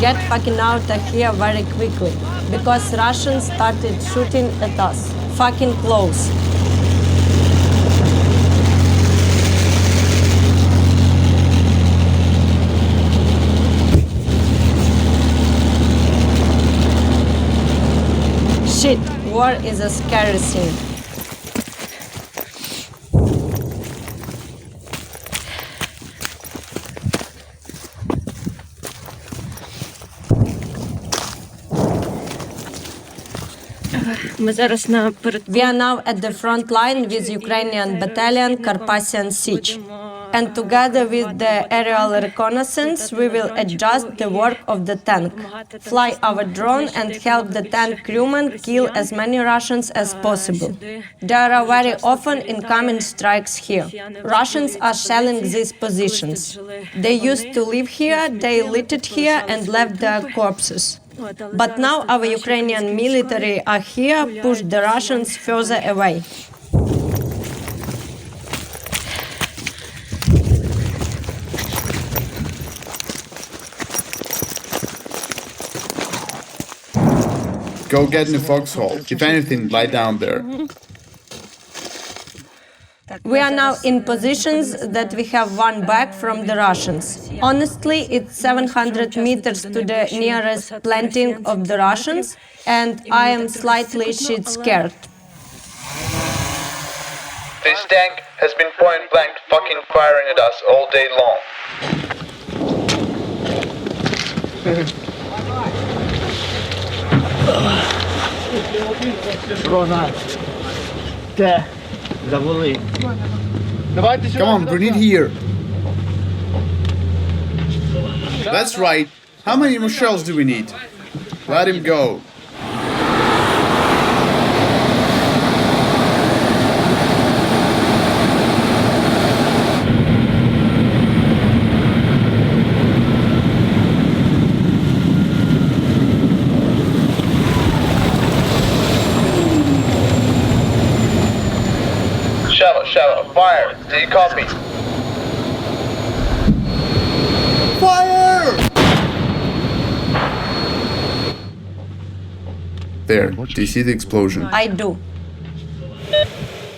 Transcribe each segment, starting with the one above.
get fucking out of here very quickly, because Russians started shooting at us. Fucking close. Shit, war is a scary thing. We are now at the front line with Ukrainian battalion Carpathian Siege. And together with the aerial reconnaissance, we will adjust the work of the tank, fly our drone and help the tank crewmen kill as many Russians as possible. There are very often incoming strikes here. Russians are shelling these positions. They used to live here, they littered here and left their corpses. But now our Ukrainian military are here, push the Russians further away. Go get in the foxhole. If anything, lie down there. We are now in positions that we have won back from the Russians. Honestly, it's 700 meters to the nearest planting of the Russians, and I am slightly shit scared. This tank has been point blank fucking firing at us all day long. Come on, grenade here. That's right. How many more shells do we need? Let him go. Sheva, fire! Do you copy? Fire! There, do you see the explosion? I do.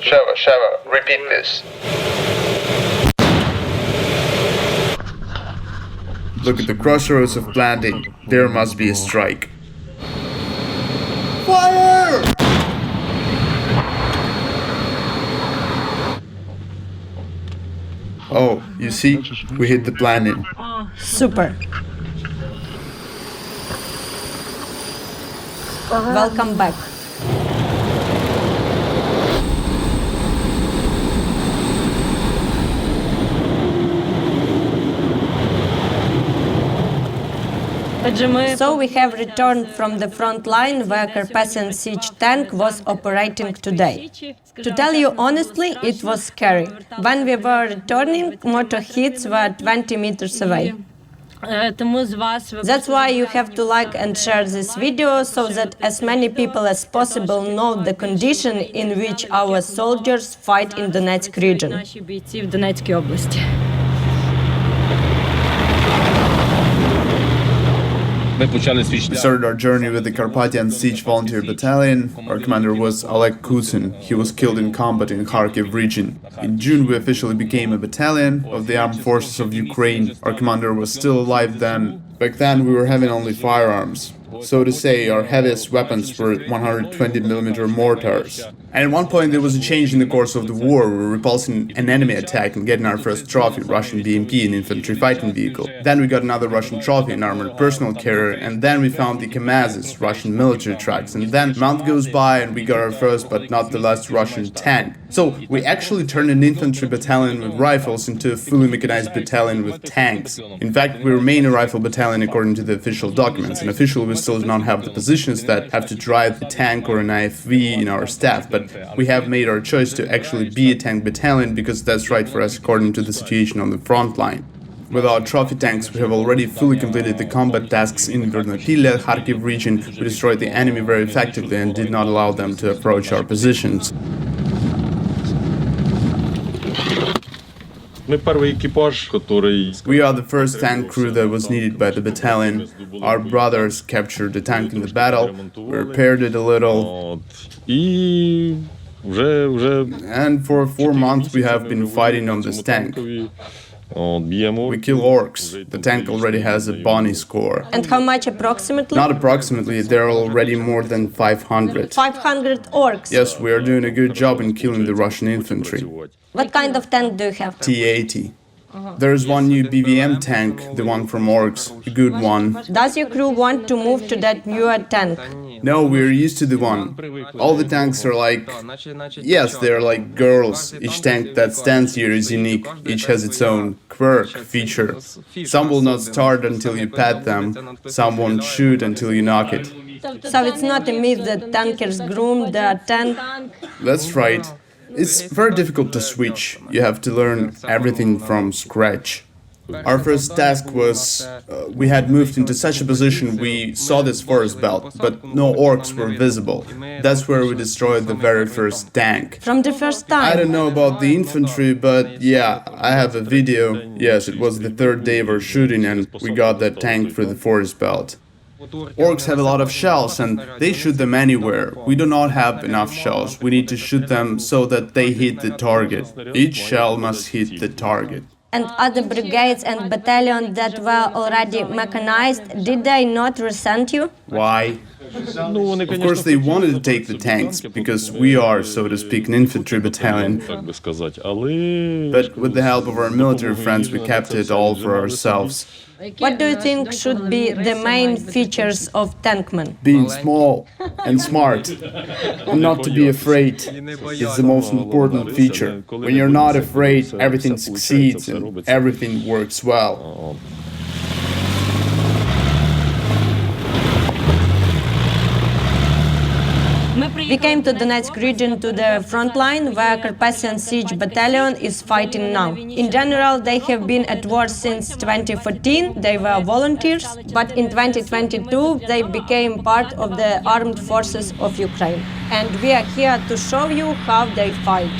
Sheva, repeat this. Look at the crossroads of planting. There must be a strike. Fire! Oh, you see? We hit the planting. Super. Welcome back. So we have returned from the front line where Carpathian Siege tank was operating today. To tell you honestly, it was scary. When we were returning, mortar hits were 20 meters away. That's why you have to like and share this video, so that as many people as possible know the condition in which our soldiers fight in the Donetsk region. We started our journey with the Carpathian Siege Volunteer Battalion. Our commander was Oleg Kuzin. He was killed in combat in Kharkiv region. In June, we officially became a battalion of the Armed Forces of Ukraine. Our commander was still alive then. Back then, we were having only firearms. So to say, our heaviest weapons were 120mm mortars. And at one point there was a change in the course of the war. We were repulsing an enemy attack and getting our first trophy, Russian BMP, an infantry fighting vehicle. Then we got another Russian trophy, an armored personal carrier, and then we found the Kamazes, Russian military trucks. And then a month goes by and we got our first but not the last Russian tank. So we actually turned an infantry battalion with rifles into a fully mechanized battalion with tanks. In fact, we remain a rifle battalion according to the official documents, and officially we still do not have the positions that have to drive the tank or an IFV in our staff, but we have made our choice to actually be a tank battalion because that's right for us according to the situation on the front line. With our trophy tanks, we have already fully completed the combat tasks in Vernopilya, Kharkiv region. We destroyed the enemy very effectively and did not allow them to approach our positions. Ми перший екіпаж, який... We are the first tank crew that was needed by the battalion. Our brothers captured the tank in the battle, we repaired it a little, От. І вже and for 4 months we have been fighting on this tank. От, б'ємо. We kill orcs. The tank already has a Bonnie score. And how much approximately? Not approximately, there are already more than 500. 500 orcs. Yes, we are doing a good job in killing the Russian infantry. What kind of tank do you have? T-80. There is one new BVM tank, the one from orcs, a good one. Does your crew want to move to that newer tank? No, we're used to the one. All the tanks are like... Yes, they're like girls. Each tank that stands here is unique. Each has its own quirk, feature. Some will not start until you pat them. Some won't shoot until you knock it. So it's not a myth that tankers groom the tank? That's right. It's very difficult to switch. You have to learn everything from scratch. Our first task was, we had moved into such a position we saw this forest belt, but no orcs were visible. That's where we destroyed the very first tank. From the first time? I don't know about the infantry, but yeah, I have a video. Yes, it was the third day of our shooting and we got that tank through the forest belt. Orcs have a lot of shells and they shoot them anywhere. We do not have enough shells. We need to shoot them so that they hit the target. Each shell must hit the target. And other brigades and battalions that were already mechanized, did they not resent you? Why? Of course they wanted to take the tanks, because we are, so to speak, an infantry battalion. Так би сказати, але... But with the help of our military friends, we kept it all for ourselves. What do you think should be the main features of tankmen? Being small and smart, and not to be afraid, is the most important feature. When you're not afraid, everything succeeds and everything works well. We came to Donetsk region to the front line where Carpathian Siege Battalion is fighting now. In general, they have been at war since 2014, they were volunteers, but in 2022 they became part of the armed forces of Ukraine. And we are here to show you how they fight.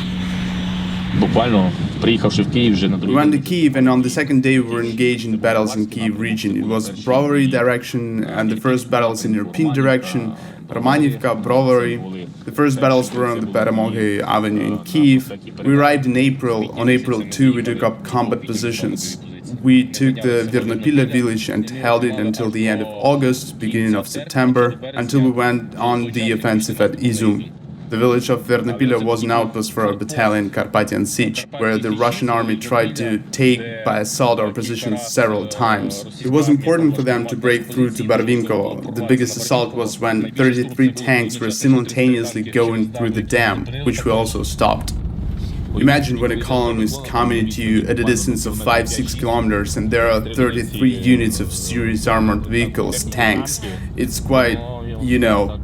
Буквально приїхавши в Київ вже на We другий went to Kyiv and on the second day we were engaged in battles in Kyiv region. It was Brovary direction and the first battles in Irpin direction, Romanivka, Brovary. The first battles were on the Peremogy Avenue in Kyiv. We arrived in April. On April 2 we took up combat positions. We took the Vernopila village and held it until the end of August, beginning of September, until we went on the offensive at Izum. The village of Vernopila was an outpost for our battalion Carpathian Siege, where the Russian army tried to take by assault our positions several times. It was important for them to break through to Barvinko. The biggest assault was when 33 tanks were simultaneously going through the dam, which we also stopped. Imagine when a column is coming at you at a distance of 5-6 kilometers and there are 33 units of serious armored vehicles, tanks. It's quite, you know.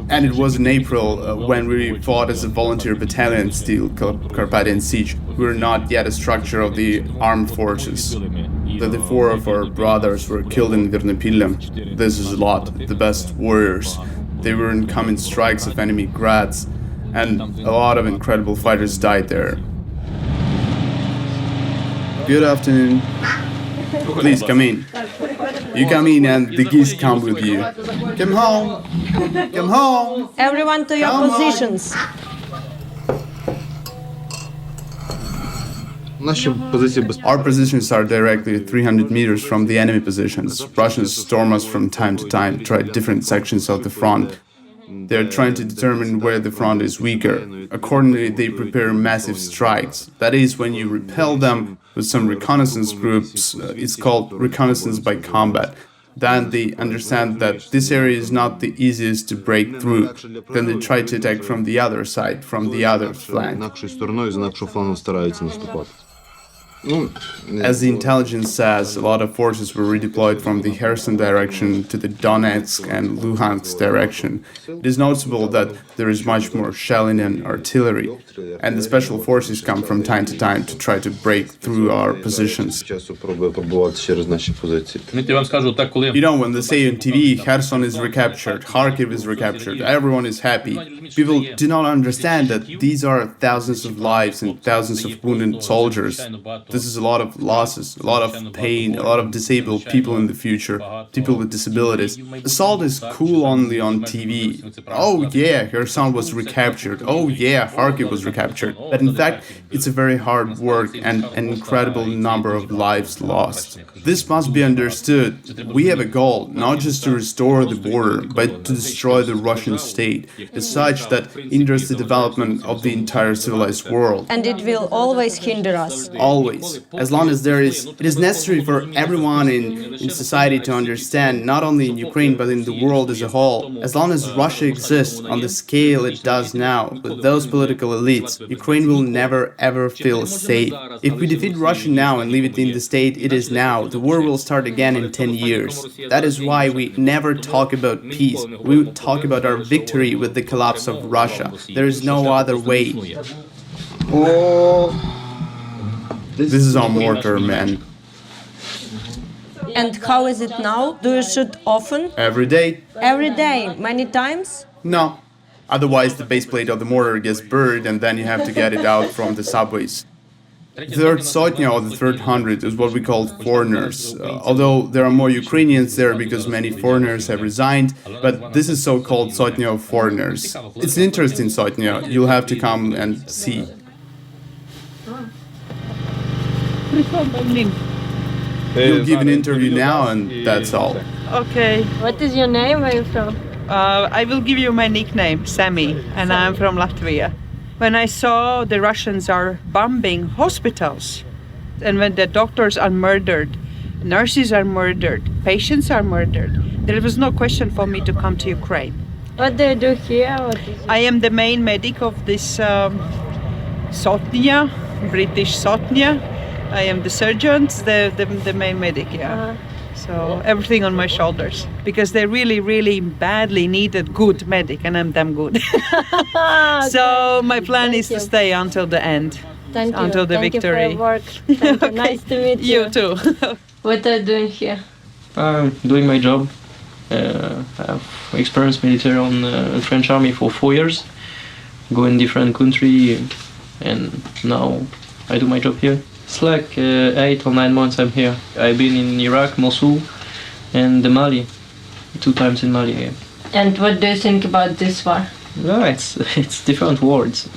And it was in April when we fought as a volunteer battalion still, Carpathian Siege. We were not yet a structure of the armed forces. 34 of our brothers were killed in Vernopila. This is a lot, the best warriors. They were in common strikes of enemy grads, and a lot of incredible fighters died there. Good afternoon. Please come in. You come in and the geese come with you. Come home. Come home. Everyone to your Come on. positions. Our positions are directly 300 meters from the enemy positions. Russians storm us from time to time, try different sections of the front. They're trying to determine where the front is weaker. Accordingly, they prepare massive strikes. That is, when you repel them with some reconnaissance groups, it's called reconnaissance by combat. Then they understand that this area is not the easiest to break through. Then they try to attack from the other side, from the other flank. As the intelligence says, a lot of forces were redeployed from the Kherson direction to the Donetsk and Luhansk direction. It is noticeable that there is much more shelling and artillery, and the special forces come from time to time to try to break through our positions. Я вам скажу, так коли You know, when they say on TV, Kherson is recaptured, Kharkiv is recaptured, everyone is happy. People do not understand that these are thousands of lives and thousands of wounded soldiers. This is a lot of losses, a lot of pain, a lot of disabled people in the future, people with disabilities. Assault is cool only on TV. Oh yeah, Kherson was recaptured. Oh yeah, Kharkiv was recaptured. But in fact, it's a very hard work and an incredible number of lives lost. This must be understood. We have a goal, not just to restore the border, but to destroy the Russian state, as such that hinders the development of the entire civilized world. And it will always hinder us. Always. As long as it is necessary for everyone in society to understand, not only in Ukraine but in the world as a whole, as long as Russia exists on the scale it does now, with those political elites, Ukraine will never ever feel safe. If we defeat Russia now and leave it in the state it is now, the war will start again in 10 years. That is why we never talk about peace. We talk about our victory with the collapse of Russia. There is no other way. This is our mortar, man. And how is it now? Do you shoot often? Every day? Every day? Many times? No. Otherwise, the base plate of the mortar gets buried and then you have to get it out from the subways. The third sotnya or the third hundred is what we call foreigners. Although there are more Ukrainians there because many foreigners have resigned, but this is so-called sotnya of foreigners. It's an interesting sotnya. You'll have to come and see. You'll give an interview now and that's all. Okay. What is your name? Where are you from? I will give you my nickname, Sammy, and I'm from Latvia. When I saw the Russians are bombing hospitals, and when the doctors are murdered, nurses are murdered, patients are murdered, there was no question for me to come to Ukraine. What do you do here? I am the main medic of this Sotnya, British Sotnya. I am the surgeon, the main medic, yeah. So everything on my shoulders, because they really badly needed good medic, and I'm damn good. So my plan is to stay until the end, Thank you. until the Thank victory. You for your work. Thank you. Nice to meet you. You too. What are you doing here? I'm doing my job. I've experienced military on the French army for 4 years, go in different country, and now I do my job here. It's like 8 or 9 months I'm here. I've been in Iraq, Mosul, and Mali, 2 times in Mali. Yeah. And what do you think about this war? No, it's different wars.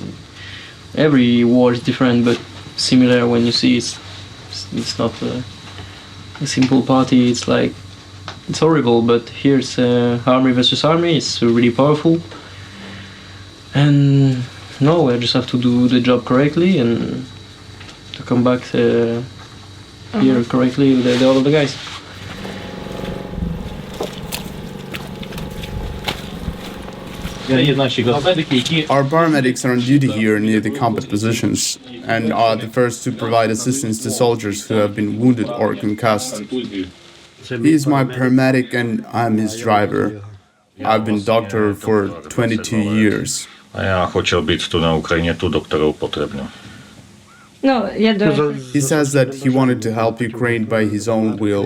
Every war is different, but similar when you see it's not a simple party. It's like it's horrible, but here it's army versus army. It's really powerful, and no, I just have to do the job correctly and to come back here correctly with all of the guys. Our paramedics are on duty here near the combat positions and are the first to provide assistance to soldiers who have been wounded or concussed. He is my paramedic and I'm his driver. I've been doctor for 22 years. A já chtěl být tu na Ukrajině tu doktorou potřebnou. No, He says that he wanted to help Ukraine by his own will.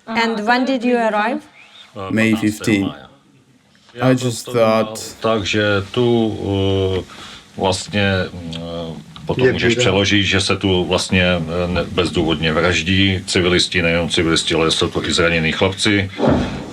And when did you arrive? May 15. I just thought... Takže tu vlastně potom můžeš přeložit, že se tu vlastně bezdůvodně vraždí civilisti, nejenom civilisti, ale jsou to i zranění chlapci.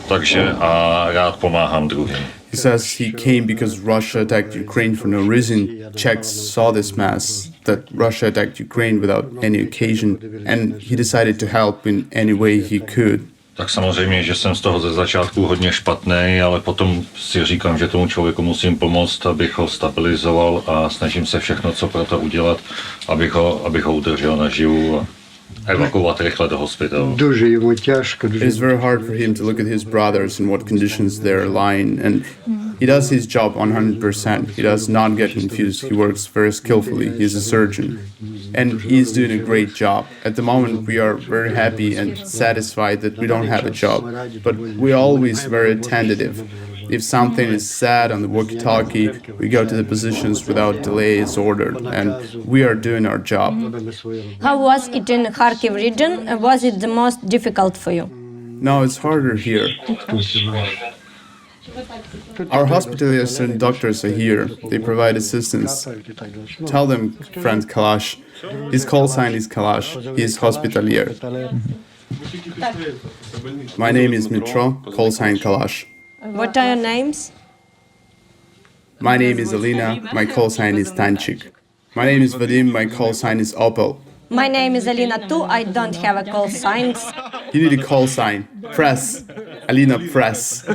Takže a rád pomáhám druhým. He says he came because Russia attacked Ukraine for no reason. Czechs saw this mass, that Russia attacked Ukraine without any occasion, and he decided to help in any way he could. Tak samozřejmě, že jsem z toho ze začátku hodně špatný, ale potom si říkám, že tomu člověku musím pomoct, abych ho stabilizoval a snažím se všechno, co pro to udělat, abych ho udržel naživu a evakuovat rychle do hospitalu. It is very hard for him to look at his brothers and what conditions they're lying, and he does his job 100%. He does not get confused. He works very skillfully. He's a surgeon, and he's doing a great job. At the moment, we are very happy and satisfied that we don't have a job, but we're always very tentative. If something is said on the walkie-talkie, we go to the positions without delay as ordered, and we are doing our job. How was it in Kharkiv region? Was it the most difficult for you? No, it's harder here. Our hospitalists and doctors are here. They provide assistance. Tell them, friend Kalash, His call sign is Kalash. He is hospitalier. My name is Mitro, call sign Kalash. What are your names? My name is Alina, my call sign is Tanchik. My name is Vadim, my call sign is Opel. My name is Alina too. I don't have a call sign. You need a call sign. Press. Alina, press. Do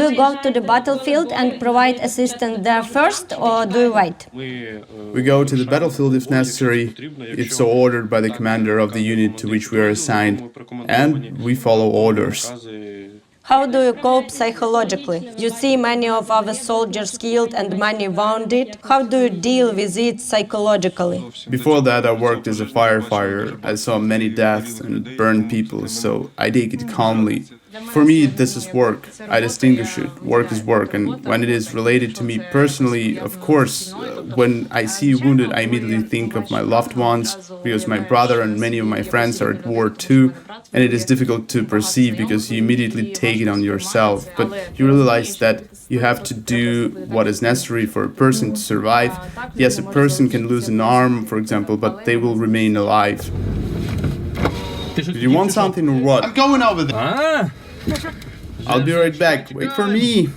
you go to the battlefield and provide assistance there first, or do you wait? We go to the battlefield if necessary, if so ordered by the commander of the unit to which we are assigned, and we follow orders. How do you cope psychologically? You see many of our soldiers killed and many wounded. How do you deal with it psychologically? Before that, I worked as a firefighter. I saw many deaths and burned people, so I take it calmly. For me, this is work. I distinguish it. Work is work, and when it is related to me personally, of course, when I see you wounded, I immediately think of my loved ones, because my brother and many of my friends are at war too, and it is difficult to perceive because you immediately take it on yourself. But you realize that you have to do what is necessary for a person to survive. Yes, a person can lose an arm, for example, but they will remain alive. Do you want something or what? I'm going over there. I'll be right back. Wait for me.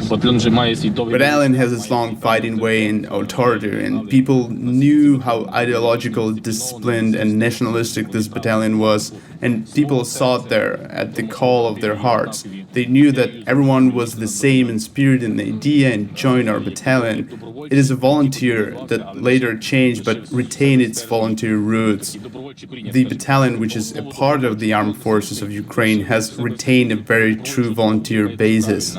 Battalion has its long fighting way and authority, and people knew how ideological, disciplined, and nationalistic this battalion was, and people sought there at the call of their hearts. They knew that everyone was the same in spirit and idea and joined our battalion. It is a volunteer that later changed but retained its volunteer roots. The battalion, which is a part of the armed forces of Ukraine, has retained a very true volunteer basis.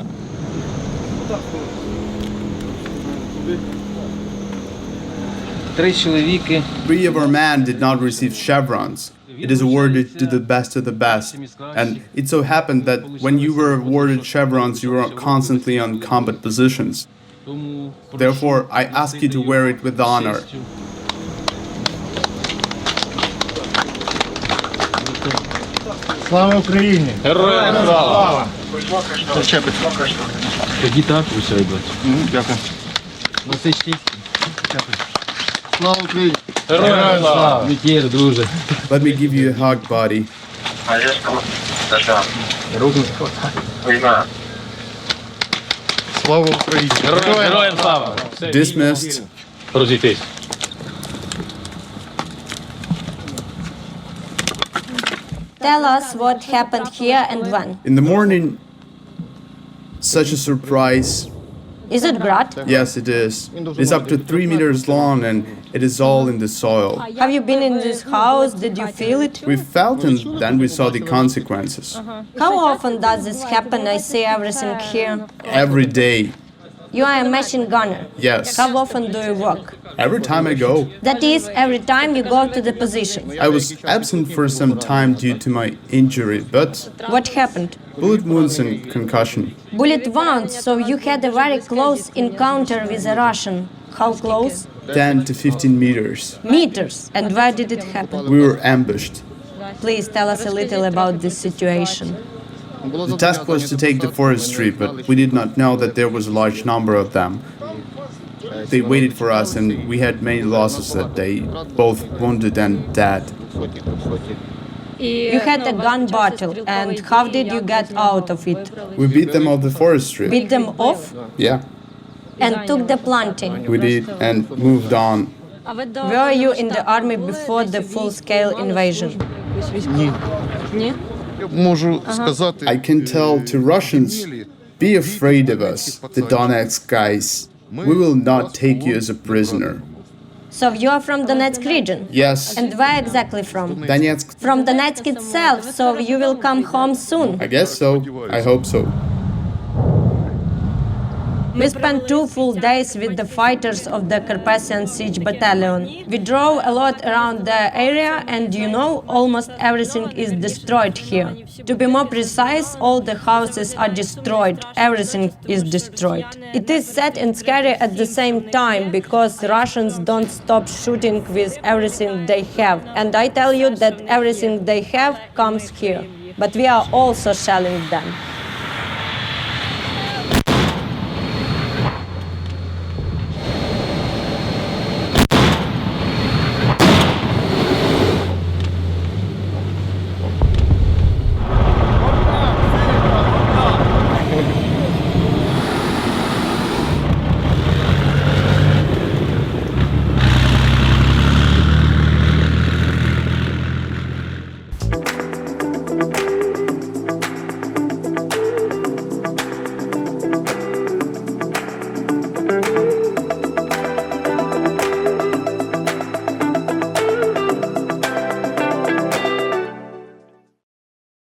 Three of our men did not receive chevrons. It is awarded to the best of the best. And it so happened that when you were awarded chevrons, you were constantly on combat positions. Therefore, I ask you to wear it with honor. Слава Україні! Героям слава! Тоді так, усе, брат. Дякую. Слава Україні! Героям слава! Вітер, друже. Let me give you a hug, buddy. Слава Україні! Героям слава! Dismissed. Розійтись. Tell us what happened here and when. In the morning, such a surprise. Is it grad? Yes, it is. It is up to 3 meters long and it is all in the soil. Have you been in this house? Did you feel it? We felt and then we saw the consequences. How often does this happen? I see everything here. Every day. You are a machine gunner. Yes. How often do you work? Every time I go. That is, every time you go to the position. I was absent for some time due to my injury, but What happened? bullet wounds and concussion. Bullet wounds, so you had a very close encounter with a Russian. How close? 10 to 15 meters. Meters. And where did it happen? We were ambushed. Please tell us a little about this situation. The task was to take the forestry, but we did not know that there was a large number of them. They waited for us and we had many losses that day, both wounded and dead. You had a gun battle, and how did you get out of it? We beat them off the forestry. Beat them off Yeah, and took the planting. we did and moved on. Were you in the army before the full-scale invasion? Можу сказати, I can tell to Russians, be afraid of us, the Donetsk guys. We will not take you as a prisoner. So you are from Donetsk region? Yes, And where exactly from? Donetsk, From Donetsk itself, so you will come home soon. I guess so. I hope so. We spent 2 full days with the fighters of the Carpathian Siege Battalion. We drove a lot around the area and almost everything is destroyed here. To be more precise, all the houses are destroyed. Everything is destroyed. It is sad and scary at the same time because Russians don't stop shooting with everything they have. And I tell you that everything they have comes here. But we are also shelling them.